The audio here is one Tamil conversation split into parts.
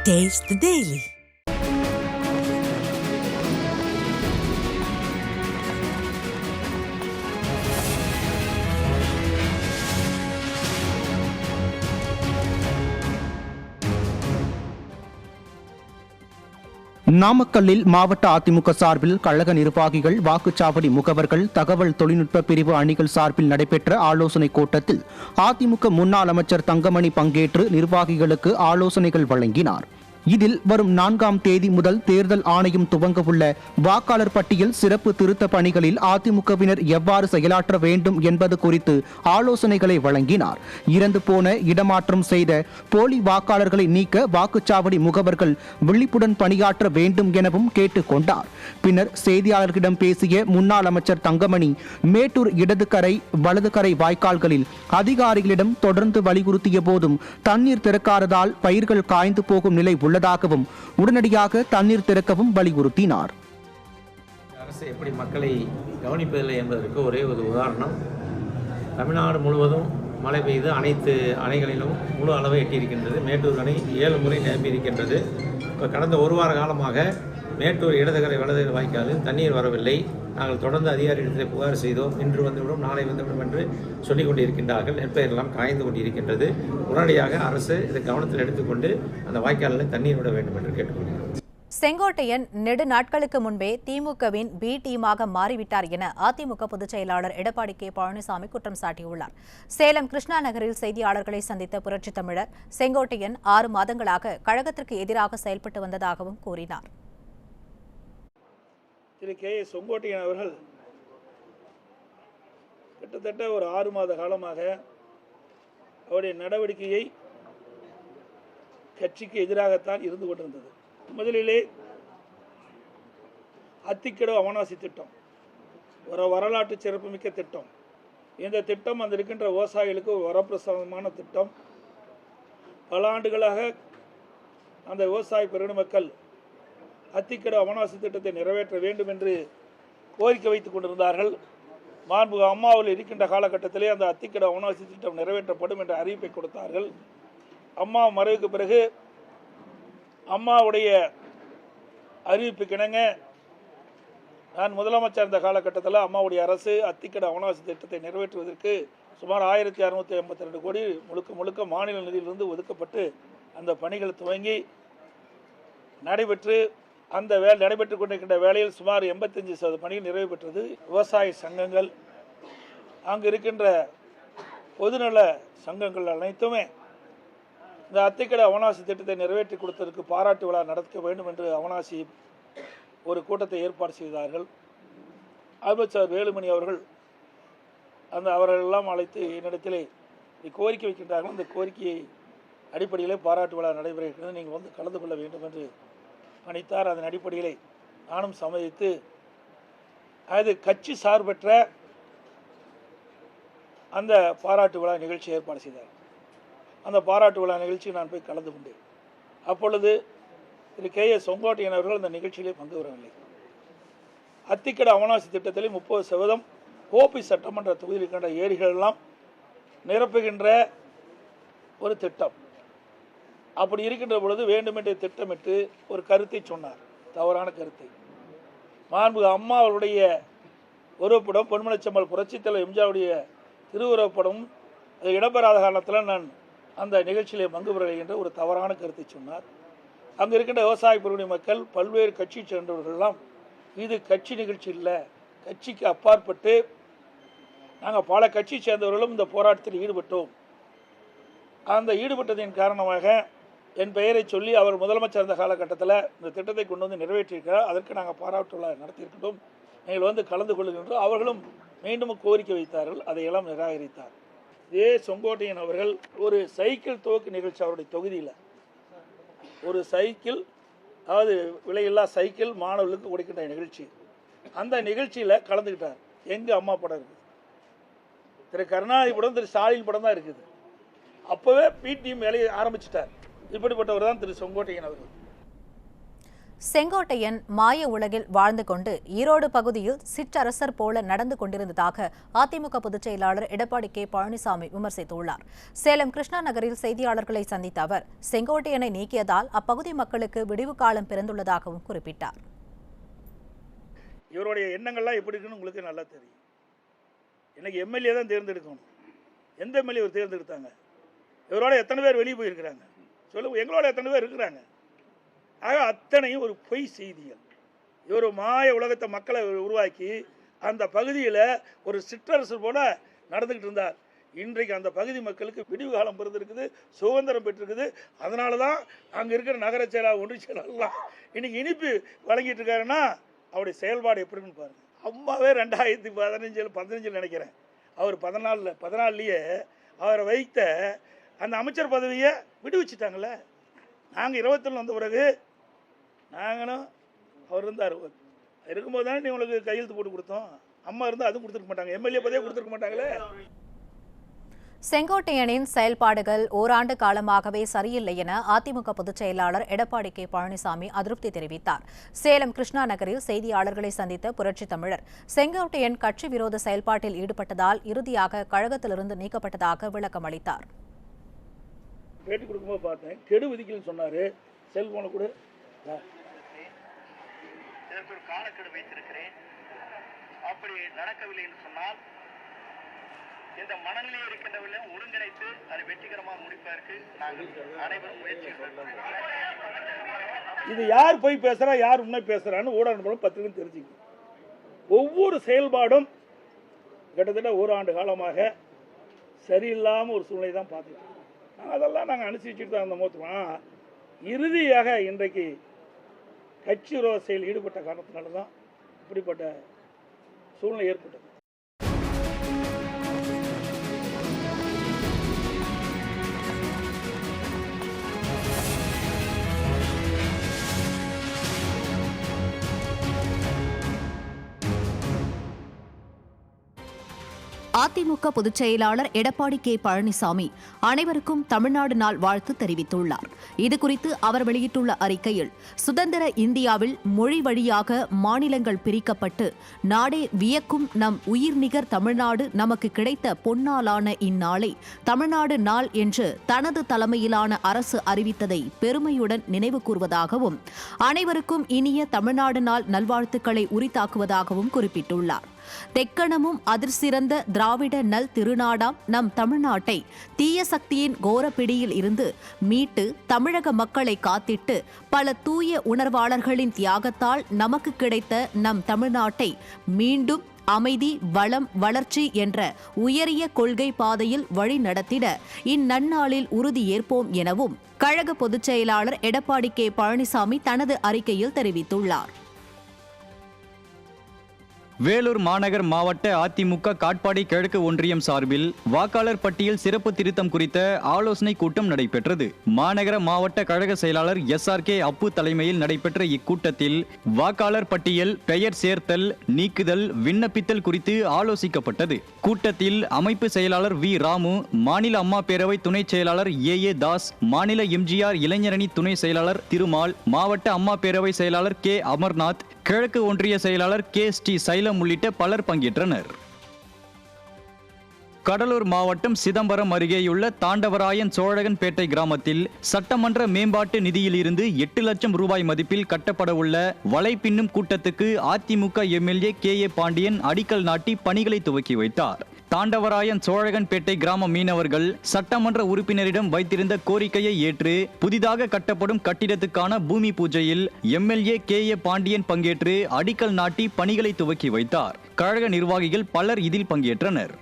Taste the Daily. நாமக்கல்லில் மாவட்ட அதிமுக சார்பில் கழக நிர்வாகிகள், வாக்குச்சாவடி முகவர்கள், தகவல் தொழில்நுட்ப பிரிவு அணிகள் சார்பில் நடைபெற்ற ஆலோசனைக் கூட்டத்தில் அதிமுக முன்னாள் அமைச்சர் தங்கமணி பங்கேற்று நிர்வாகிகளுக்கு ஆலோசனைகள் வழங்கினார். இதில் வரும் 4ஆம் தேதி முதல் தேர்தல் ஆணையம் துவங்க உள்ள வாக்காளர் பட்டியல் சிறப்பு திருத்த பணிகளில் அதிமுகவினர் எவ்வாறு செயலாற்ற வேண்டும் என்பது குறித்து ஆலோசனைகளை வழங்கினார். இறந்து போன, இடமாற்றம் செய்த போலி வாக்காளர்களை நீக்க வாக்குச்சாவடி முகவர்கள் விழிப்புடன் பணியாற்ற வேண்டும் எனவும் கேட்டுக் கொண்டார். பின்னர் செய்தியாளர்களிடம் பேசிய முன்னாள் அமைச்சர் தங்கமணி, மேட்டூர் இடதுகரை, வலதுகரை வாய்க்கால்களில் அதிகாரிகளிடம் தொடர்ந்து வலியுறுத்திய போதும் தண்ணீர் திறக்காததால் பயிர்கள் காய்ந்து போகும் நிலை உள்ளதாகவும் உடனடியாக தண்ணீர் திறக்கவும் வலியுறுத்தினார். அரசு எப்படி மக்களை கவனிப்பதில்லை என்பதற்கு ஒரே ஒரு உதாரணம், தமிழ்நாடு முழுவதும் மழை பெய்து அனைத்து அணைகளிலும் முழு அளவை எட்டியிருக்கின்றது. மேட்டூர் அணை 7 முறை நிரம்பியிருக்கின்றது. இப்போ கடந்த ஒரு வார காலமாக மேட்டூர் இடதுகரை, வலதுகரை வாய்க்காலில் தண்ணீர் வரவில்லை. நாங்கள் தொடர்ந்து அதிகாரிகளிடத்தில் புகார் செய்தோம். இன்று வந்துவிடும், நாளை வந்துவிடும் என்று சொல்லிக் கொண்டிருக்கின்றார்கள். நெற்பயிரெல்லாம் காய்ந்து கொண்டிருக்கின்றது. உடனடியாக அரசு இதை கவனத்தில் எடுத்துக்கொண்டு அந்த வாய்க்காலில் தண்ணீர் விட வேண்டும் என்று கேட்டுக்கொள்கிறோம். செங்கோட்டையன் நெடு நாட்களுக்கு முன்பே திமுகவின் பி டீமாக மாறிவிட்டார் என அதிமுக பொதுச் செயலாளர் எடப்பாடி கே பழனிசாமி குற்றம் சாட்டியுள்ளார். சேலம் கிருஷ்ணா நகரில் செய்தியாளர்களை சந்தித்த புரட்சித் தமிழர், செங்கோட்டையன் 6 மாதங்களாக கழகத்திற்கு எதிராக செயல்பட்டு வந்ததாகவும் கூறினார். திரு கே செங்கோட்டையன் அவர்கள் கிட்டத்தட்ட ஒரு 6 மாத காலமாக அவருடைய நடவடிக்கையை கட்சிக்கு எதிராகத்தான் இருந்து கொண்டிருந்தது. முதலிலே அத்திக்கடவு அவனாசி திட்டம் ஒரு வரலாற்று சிறப்புமிக்க திட்டம். இந்த திட்டம் அந்த இருக்கின்ற விவசாயிகளுக்கு ஒரு வரப்பிரசாதமான திட்டம். பல ஆண்டுகளாக அந்த விவசாய பெருமக்கள் அத்திக்கடவு அவனாசி திட்டத்தை நிறைவேற்ற வேண்டும் என்று கோரிக்கை வைத்துக் கொண்டிருந்தார்கள். மாண்பு அம்மாவில் இருக்கின்ற காலகட்டத்திலே அந்த அத்திக்கடவு அவனாசி திட்டம் நிறைவேற்றப்படும் என்ற அறிவிப்பை கொடுத்தார்கள். அம்மா மறைவுக்கு பிறகு அம்மாவுடைய அறிவிப்புக்கிணங்க நான் முதலமைச்சர் இருந்த காலகட்டத்தில் அம்மாவுடைய அரசு அத்திக்கடவு அவனாசி திட்டத்தை நிறைவேற்றுவதற்கு சுமார் 1682 கோடி முழுக்க மாநில நிதியிலிருந்து ஒதுக்கப்பட்டு அந்த பணிகள் துவங்கி நடைபெற்று அந்த நடைபெற்றுக் கொண்டிருக்கின்ற வேளையில் சுமார் 85% பணிகள் நிறைவு பெற்றது. விவசாய சங்கங்கள், அங்கு இருக்கின்ற பொதுநல சங்கங்கள் அனைத்துமே இந்த அத்திக்கடவு அவனாசி திட்டத்தை நிறைவேற்றி கொடுத்ததற்கு பாராட்டு விழா நடத்த வேண்டும் என்று அவனாசி ஒரு கூட்டத்தை ஏற்பாடு செய்தார்கள். அமைச்சர் வேலுமணி அவர்கள் அவர்களெல்லாம் அழைத்து என்னிடத்திலே கோரிக்கை வைக்கின்றார்கள். இந்த கோரிக்கையை அடிப்படையிலே பாராட்டு விழா நடைபெறுகிறது, நீங்கள் வந்து கலந்து கொள்ள வேண்டும் என்று பணித்தார். அதன் அடிப்படையிலே நானும் சம்மதித்து அது கட்சி சார்பற்ற அந்த பாராட்டு விழா நிகழ்ச்சி ஏற்பாடு செய்தார். அந்த பாராட்டு விழா நிகழ்ச்சியில் நான் போய் கலந்து கொண்டேன். அப்பொழுது திரு கே செங்கோட்டையன் அவர்கள் அந்த நிகழ்ச்சியிலே பங்கு வரவில்லை. அத்திக்கடவு அவனாசி திட்டத்திலே 30% ஓபி சட்டமன்ற தொகுதியில் இருக்கின்ற ஏரிகள் எல்லாம் நிரப்புகின்ற ஒரு திட்டம். அப்படி இருக்கின்ற பொழுது வேண்டுமென்றே திட்டமிட்டு ஒரு கருத்தை சொன்னார், தவறான கருத்தை. மாண்பு அம்மா அவருடைய உருவப்படம், பொன்மனச்செம்மல் புரட்சித் தலைவர் எம்ஜிஆருடைய திருவுருவப்படம் அது இடம்பெறாத காலத்தில் நான் அந்த நிகழ்ச்சியிலே பங்கு பெறவில்லை என்ற ஒரு தவறான கருத்தை சொன்னார். அங்கு இருக்கின்ற விவசாய பெருங்குடி மக்கள், பல்வேறு கட்சி சேர்ந்தவர்கள்லாம் இது கட்சி நிகழ்ச்சி இல்லை, கட்சிக்கு அப்பாற்பட்டு நாங்கள் பல கட்சி சேர்ந்தவர்களும் இந்த போராட்டத்தில் ஈடுபட்டோம். அந்த ஈடுபட்டதின் காரணமாக என் பெயரை சொல்லி அவர் முதலமைச்சர் இருந்த காலகட்டத்தில் இந்த திட்டத்தை கொண்டு வந்து நிறைவேற்றியிருக்கிறார். அதற்கு நாங்கள் பாராட்டு விழா நடத்தியிருக்கட்டும், நீங்கள் வந்து கலந்து கொள்ளுகின்றோம். அவர்களும் மீண்டும் கோரிக்கை வைத்தார்கள், அதையெல்லாம் நிராகரித்தார். இதே செங்கோட்டையன் அவர்கள் ஒரு சைக்கிள் துவக்கு நிகழ்ச்சி அவருடைய தொகுதியில் ஒரு சைக்கிள், அதாவது விலையில்லா சைக்கிள் மாணவர்களுக்கு கொடுக்கின்ற நிகழ்ச்சி, அந்த நிகழ்ச்சியில் கலந்துக்கிட்டார். எங்கள் அம்மா படம் இருக்குது, திரு கருணாநிதி படம், திரு ஸ்டாலின் படம் தான் இருக்குது. அப்போவே பிடிஎம் வேலையை ஆரம்பிச்சிட்டார். இப்படிப்பட்டவர் தான் திரு செங்கோட்டையன் அவர்கள். செங்கோட்டையன் மாய உலகில் வாழ்ந்து கொண்டு ஈரோடு பகுதியில் சிற்றரசர் போல நடந்து கொண்டிருந்ததாக அதிமுக பொதுச் செயலாளர் எடப்பாடி கே பழனிசாமி விமர்சித்துள்ளார். சேலம் கிருஷ்ணா நகரில் செய்தியாளர்களை சந்தித்த அவர் செங்கோட்டையனை நீக்கியதால் அப்பகுதி மக்களுக்கு விடிவு காலம் பிறந்துள்ளதாகவும் குறிப்பிட்டார். இவருடைய எண்ணங்கள்லாம் எப்படி இருக்குன்னு உங்களுக்கு நல்லா தெரியும். இன்னைக்கு எம்எல்ஏ தான் தேர்ந்தெடுக்கணும். எந்த எம்எல்ஏ இவர் தேர்ந்தெடுத்தாங்க? இவரோட எத்தனை பேர் வெளியே போயிருக்கிறாங்க சொல்லுங்க. எங்களோட எத்தனை பேர் இருக்கிறாங்க? ஆக அத்தனையும் ஒரு பொய் செய்திகள். இவர் மாய உலகத்தை மக்களை உருவாக்கி அந்த பகுதியில் ஒரு சிற்றரசு போல நடந்துக்கிட்டு இருந்தார். இன்றைக்கு அந்த பகுதி மக்களுக்கு விடிவு காலம் பிறந்திருக்குது, சுதந்திரம் பெற்றிருக்குது. அதனால தான் அங்கே இருக்கிற நகர செயலாளர், ஒன்றிய செயலாளர்லாம் இன்னைக்கு இனிப்பு வழங்கிட்டு இருக்காருன்னா அவருடைய செயல்பாடு எப்படின்னு பாருங்க. அம்மாவே 2015 நினைக்கிறேன், அவர் 14 அவரை வைத்த அந்த அமைச்சர் பதவியை விடுவிச்சுட்டாங்கல்ல. நாங்கள் 21 வந்த பிறகு நாங்களும் அவர் இருந்தார் இருக்கும்போது தானே உங்களுக்கு கையெழுத்து போட்டு கொடுத்தோம். அம்மா இருந்தால் அதுவும் கொடுத்துருக்க மாட்டாங்க, எம்எல்ஏ பதவியே கொடுத்துருக்க மாட்டாங்களே. செங்கோட்டையனின் செயல்பாடுகள் ஓராண்டு காலமாகவே சரியில்லை என அதிமுக பொதுச் செயலாளர் எடப்பாடி கே பழனிசாமி அதிருப்தி தெரிவித்தார். சேலம் கிருஷ்ணா நகரில் செய்தியாளர்களை சந்தித்த புரட்சித் தமிழர் செங்கோட்டையன் கட்சி விரோத செயல்பாட்டில் ஈடுபட்டதால் இறுதியாக கழகத்திலிருந்து நீக்கப்பட்டதாக விளக்கம் அளித்தார். பேட்டி கொடுக்கும்போது பார்த்தேன், கெடு விதிக்கலன்னு சொன்னார். செல்போனை கூட இதற்கு ஒரு காலக்கெடு வைத்திருக்கிறேன். அப்படி நடக்கவில்லை என்று சொன்னால் இந்த மனநிலை இருக்கின்றவர்கள ஒருங்கிணைத்து அதை வெற்றிகரமாக முடிப்பதற்கு நாங்கள் அனைவரும் முயற்சி. இது யார் போய் பேசுறா, யார் உண்மை பேசுறான்னு ஊடகம் மூலம் பத்திரிகை தெரிஞ்சுக்கணும். ஒவ்வொரு செயல்பாடும் கிட்டத்தட்ட ஓராண்டு காலமாக சரியில்லாமல் ஒரு சூழ்நிலை தான் பார்த்துட்டு அதெல்லாம் நாங்கள் அனுசரிச்சுட்டு தான் அந்த மோத்துவோம். இறுதியாக இன்றைக்கு கட்சி விரோத செயல் ஈடுபட்ட காரணத்தினால தான் இப்படிப்பட்ட சூழ்நிலை ஏற்பட்டது. அதிமுக பொதுச் செயலாளர் எடப்பாடி கே பழனிசாமி அனைவருக்கும் தமிழ்நாடு நாள் வாழ்த்து தெரிவித்துள்ளார். இதுகுறித்து அவர் வெளியிட்டுள்ள அறிக்கையில், சுதந்திர இந்தியாவில் மொழி வழியாக மாநிலங்கள் பிரிக்கப்பட்டு நாடே வியக்கும் நம் உயிர்நிகர் தமிழ்நாடு நமக்கு கிடைத்த பொன்னாளான இந்நாளை தமிழ்நாடு நாள் என்று தனது தலைமையிலான அரசு அறிவித்ததை பெருமையுடன் நினைவு கூர்வதாகவும் அனைவருக்கும் இனிய தமிழ்நாடு நாள் நல்வாழ்த்துக்களை உரித்தாக்குவதாகவும் குறிப்பிட்டுள்ளார். தெக்கணமும் அதிர்சிறந்த திராவிட நல் திருநாடாம் நம் தமிழ்நாட்டை தீய சக்தியின் கோரப்பிடியில் இருந்து மீட்டு தமிழக மக்களை காத்திட்டு பல தூய உணர்வாளர்களின் தியாகத்தால் நமக்கு கிடைத்த நம் தமிழ்நாட்டை மீண்டும் அமைதி, வளம், வளர்ச்சி என்ற உயரிய கொள்கை பாதையில் வழி நடத்திட இந்நன்னாளில் உறுதியேற்போம் எனவும் கழக பொதுச் செயலாளர் எடப்பாடி கே பழனிசாமி தனது அறிக்கையில் தெரிவித்துள்ளார். வேலூர் மாநகர் மாவட்ட அதிமுக காட்பாடி கிழக்கு ஒன்றியம் சார்பில் வாக்காளர் பட்டியல் சிறப்பு திருத்தம் குறித்த ஆலோசனை கூட்டம் நடைபெற்றது. மாநகர மாவட்ட கழக செயலாளர் SRK அப்பு தலைமையில் நடைபெற்ற இக்கூட்டத்தில் வாக்காளர் பட்டியல் பெயர் சேர்த்தல், நீக்குதல், விண்ணப்பித்தல் குறித்து ஆலோசிக்கப்பட்டது. கூட்டத்தில் அமைப்பு செயலாளர் V ராமு, மாநில அம்மா பேரவை துணை செயலாளர் AA தாஸ், மாநில MGR இளைஞரணி துணை செயலாளர் திருமால், மாவட்ட அம்மா பேரவை செயலாளர் K அமர்நாத், கிழக்கு ஒன்றிய செயலாளர் KST சைலம் உள்ளிட்ட பலர் பங்கேற்றனர். கடலூர் மாவட்டம் சிதம்பரம் அருகேயுள்ள தாண்டவராயன் சோழகன்பேட்டை கிராமத்தில் சட்டமன்ற மேம்பாட்டு நிதியிலிருந்து 8 லட்சம் ரூபாய் மதிப்பில் கட்டப்படவுள்ள வலைப்பின்னும் கூட்டத்துக்கு அதிமுக MLA KA பாண்டியன் அடிக்கல் நாட்டி பணிகளை துவக்கி வைத்தார். தாண்டவராயன் சோழகன்பேட்டை கிராம மீனவர்கள் சட்டமன்ற உறுப்பினரிடம் வைத்திருந்த கோரிக்கையை ஏற்று புதிதாக கட்டப்படும் கட்டிடத்துக்கான பூமி பூஜையில் MLA KA பாண்டியன் பங்கேற்று அடிக்கல் நாட்டி பணிகளை துவக்கி வைத்தார். கழக நிர்வாகிகள் பலர் இதில் பங்கேற்றனர்.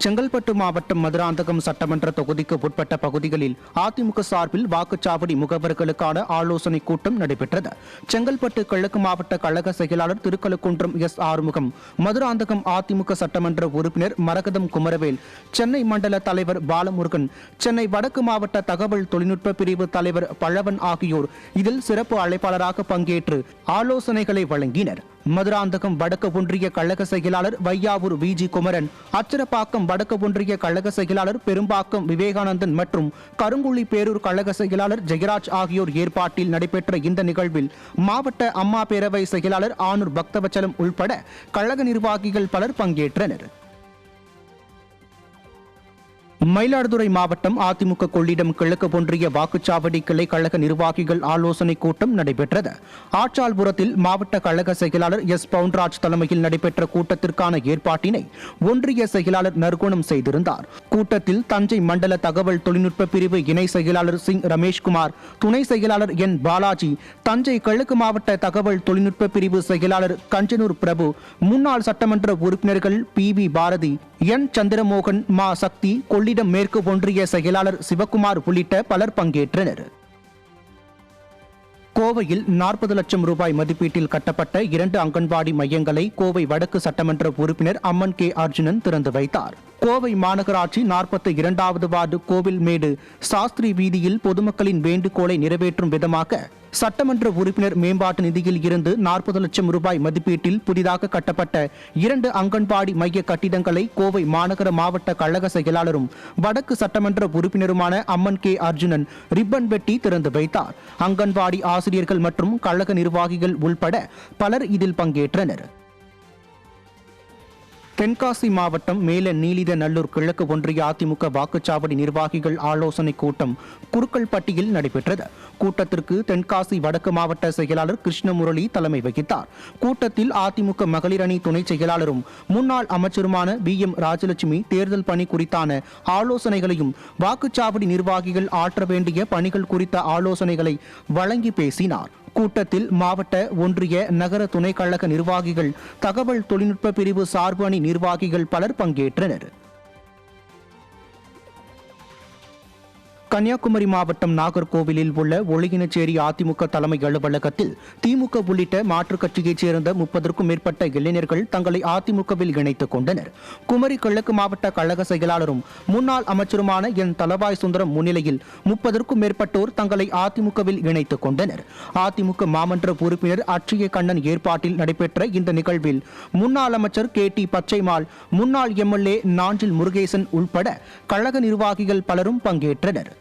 செங்கல்பட்டு மாவட்டம் மதுராந்தகம் சட்டமன்ற தொகுதிக்கு உட்பட்ட பகுதிகளில் அதிமுக சார்பில் வாக்குச்சாவடி முகவர்களுக்கான ஆலோசனை கூட்டம் நடைபெற்றது. செங்கல்பட்டு கிழக்கு மாவட்ட கழக செயலாளர் திருக்கழுக்குன்றம் S ஆறுமுகம், மதுராந்தகம் அதிமுக சட்டமன்ற உறுப்பினர் மரகதம் குமரவேல், சென்னை மண்டல தலைவர் பாலமுருகன், சென்னை வடக்கு மாவட்ட தகவல் தொழில்நுட்ப பிரிவு தலைவர் பழவன் ஆகியோர் இதில் சிறப்பு அழைப்பாளராக பங்கேற்று ஆலோசனைகளை வழங்கினர். மதுராந்தகம் வடக்கு ஒன்றிய கழக செயலாளர் வையாவூர் விஜி குமரன், அச்சரப்பாக்கம் வடக்கு ஒன்றிய கழக செயலாளர் பெரும்பாக்கம் விவேகானந்தன் மற்றும் கருங்குழி பேரூர் கழக செயலாளர் ஜெயராஜ் ஆகியோர் ஏற்பாட்டில் நடைபெற்ற இந்த நிகழ்வில் மாவட்ட அம்மா பேரவை செயலாளர் ஆனூர் பக்தவச்சலம் உள்பட கழக நிர்வாகிகள் பலர் பங்கேற்றனர். மயிலாடுதுறை மாவட்டம் அதிமுக கொள்ளிடம் கிழக்கு ஒன்றிய வாக்குச்சாவடி கிளை கழக நிர்வாகிகள் ஆலோசனை கூட்டம் நடைபெற்றது. ஆச்சாள்புரத்தில் மாவட்ட கழக செயலாளர் எஸ் பவுன்ராஜ் தலைமையில் நடைபெற்ற கூட்டத்திற்கான ஏற்பாட்டினை ஒன்றிய செயலாளர் நற்குணம் செய்திருந்தார். கூட்டத்தில் தஞ்சை மண்டல தகவல் தொழில்நுட்ப பிரிவு இணை செயலாளர் சிங் ரமேஷ்குமார், துணை செயலாளர் என் பாலாஜி, தஞ்சை கிழக்கு மாவட்ட தகவல் தொழில்நுட்ப பிரிவு செயலாளர் கஞ்சனூர் பிரபு, முன்னாள் சட்டமன்ற உறுப்பினர்கள் PV பாரதி, என் சந்திரமோகன், மா சக்தி, கொள்ளிடம் மேற்கு ஒன்றிய செயலாளர் சிவக்குமார் உள்ளிட்ட பலர் பங்கேற்றனர். கோவையில் 40 லட்சம் ரூபாய் மதிப்பீட்டில் கட்டப்பட்ட 2 அங்கன்வாடி மையங்களை கோவை வடக்கு சட்டமன்ற உறுப்பினர் அம்மன் கே அர்ஜுனன் திறந்து வைத்தார். கோவை மாநகராட்சி 42வது வார்டு கோவில்மேடு சாஸ்திரி வீதியில் பொதுமக்களின் வேண்டுகோளை நிறைவேற்றும் விதமாக சட்டமன்ற உறுப்பினர் மேம்பாட்டு நிதியில் இருந்து 40 லட்சம் ரூபாய் மதிப்பீட்டில் புதிதாக கட்டப்பட்ட 2 அங்கன்வாடி மைய கட்டிடங்களை கோவை மாநகர மாவட்ட கழக செயலாளரும் வடக்கு சட்டமன்ற உறுப்பினருமான அம்மன் கே அர்ஜுனன் ரிப்பன் வெட்டி திறந்து வைத்தார். அங்கன்வாடி ஆசிரியர்கள் மற்றும் கழக நிர்வாகிகள் உள்பட பலர் இதில் பங்கேற்றனர். தென்காசி மாவட்டம் மேல நீலிதநல்லூர் கிழக்கு ஒன்றிய அதிமுக வாக்குச்சாவடி நிர்வாகிகள் ஆலோசனை கூட்டம் குருக்கள்பட்டியில் நடைபெற்றது. கூட்டத்திற்கு தென்காசி வடக்கு மாவட்ட செயலாளர் கிருஷ்ணமுரளி தலைமை வகித்தார். கூட்டத்தில் அதிமுக மகளிர் அணி துணை செயலாளரும் முன்னாள் அமைச்சருமான VM ராஜலட்சுமி தேர்தல் பணி குறித்தான ஆலோசனைகளையும் வாக்குச்சாவடி நிர்வாகிகள் ஆற்ற வேண்டிய பணிகள் குறித்த ஆலோசனைகளை வழங்கி பேசினார். கூட்டத்தில் மாவட்ட, ஒன்றிய, நகர துணை கழக நிர்வாகிகள், தகவல் தொழில்நுட்ப பிரிவு சார்பு அணி நிர்வாகிகள் பலர் பங்கேற்றனர். கன்னியாகுமரி மாவட்டம் நாகர்கோவிலில் உள்ள ஒழுகினச்சேரி அதிமுக தலைமை அலுவலகத்தில் திமுக உள்ளிட்ட மாற்றுக் கட்சியைச் சேர்ந்த 30க்கும் மேற்பட்ட இளைஞர்கள் தங்களை அதிமுகவில் இணைத்துக் கொண்டனர். குமரி கிழக்கு மாவட்ட கழக செயலாளரும் முன்னாள் அமைச்சருமான என் தலவாய் சுந்தரம் முன்னிலையில் 30க்கும் மேற்பட்டோர் தங்களை அதிமுகவில் இணைத்துக் கொண்டனர். அதிமுக மாமன்ற உறுப்பினர் அட்சய கண்ணன் ஏற்பாட்டில் நடைபெற்ற இந்த நிகழ்வில் முன்னாள் அமைச்சர் KT பச்சைமால், முன்னாள் MLA நாஞ்சில் முருகேசன் உள்பட கழக நிர்வாகிகள் பலரும் பங்கேற்றனர்.